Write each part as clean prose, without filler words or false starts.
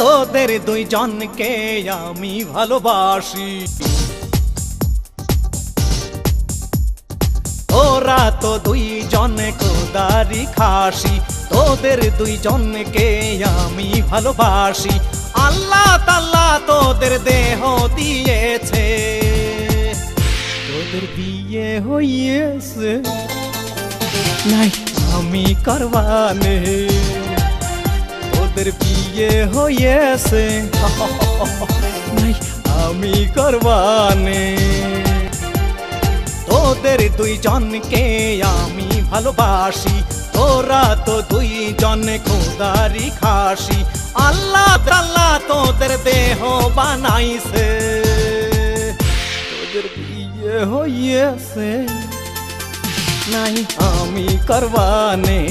তোদের দুইজনকে আমি ভালোবাসি। তোরা তো দুইজন খোদারি খাসি, তোদের দুইজনকে আমি ভালোবাসি। আল্লাহ তাআলা তোদের দেহ দিয়েছে, তোদের বিয়ে হইয়েছে নাই আমি করবানে, তোদের বিয়ে হইয়েছে নাই আমি করবানে। তোদের দুইজনকে আমি ভালোবাসি, তোরা তো দুইজন খোদারি খাসি। আল্লাহ তাআলা তোদের দেহ বানাইছে, তোদের বিয়ে হইয়েছে নাই আমি করবানে,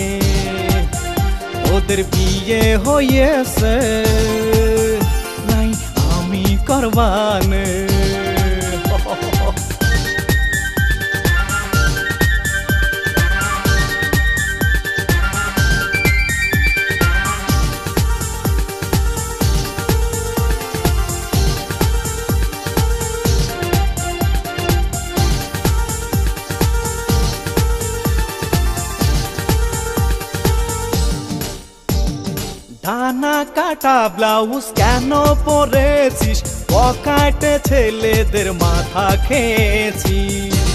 তোদের বিয়ে হইয়েছে নাই আমি করবানে। ডানা কাটা ব্লাউজ কেন পরেছিস, পকেটে ছেলেদের মাথা খেয়েছিস।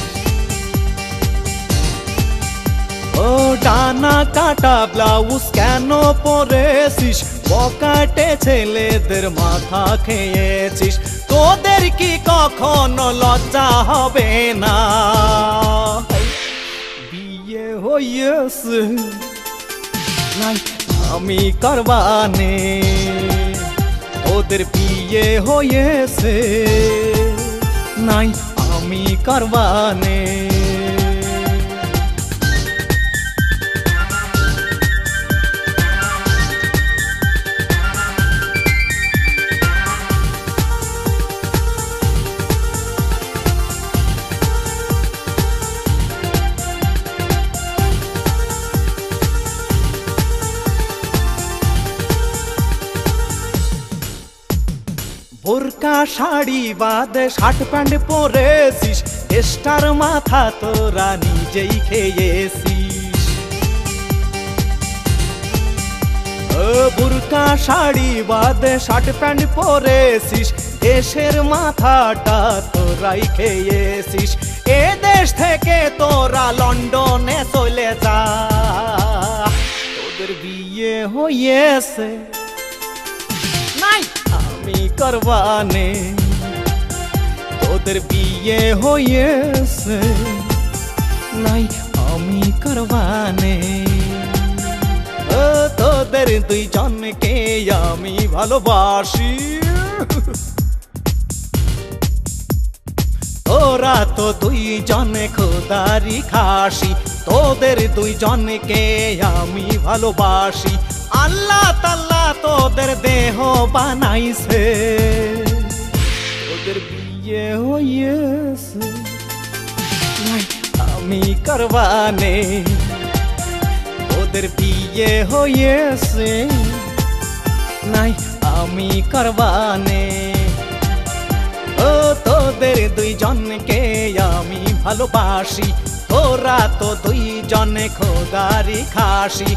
ও ডানা কাটা ব্লাউজ কেন পরেছিস, পকেটে ছেলেদের মাথা খেয়েছিস। তোদের কি কখনো লজ্জা হবে না, বিয়ে হইয়েছে নাই আমি করবানে, ওদের বিয়ে হয়েছে নাই আমি করবানে। বোরকা শাড়ি বাদে শার্ট প্যান্ট পরেছিস, স্টার মাথা তোরা নিজেই খেয়েছিস। বোরকা শাড়ি বাদে শার্ট প্যান্ট পরেছিস, দেশের মাথাটা তোরাই খেয়েছিস। এ দেশ থেকে তোরা লন্ডনে চলে যা, তোদের বিয়ে হয়েছে নাই আমি করবানে, তোদের বিয়ে হয়েছে নাই আমি করবানে। ও তোদের দুইজনকে আমি ভালোবাসি, তোরা তো দুইজন খোদারি খাসি, তোদের দুইজনকে আমি ভালোবাসি। আল্লাহ তাআলা তোদের দেহ বানাইছে, তোদের বিয়ে হইয়েছে নাই আমি করবানে, তোদের বিয়ে হইয়েছে নাই আমি করবানে। ও তোদের দুইজনকে আমি ভালোবাসি, তোরা তো দুইজন খোদারি খাসি।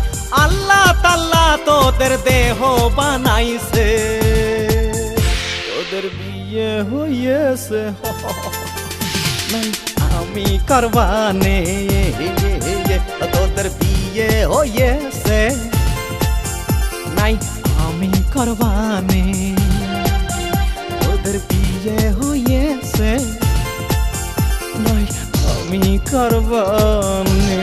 আল্লাহ তাআলা তোদের দেহ বানাইছে, তোদের বিয়ে হইয়েছে নাই আমি করবানে, তোদের বিয়ে হইয়েছে নাই আমি করবানে, তোদের বিয়ে হইয়েছে নাই আমি করবানে।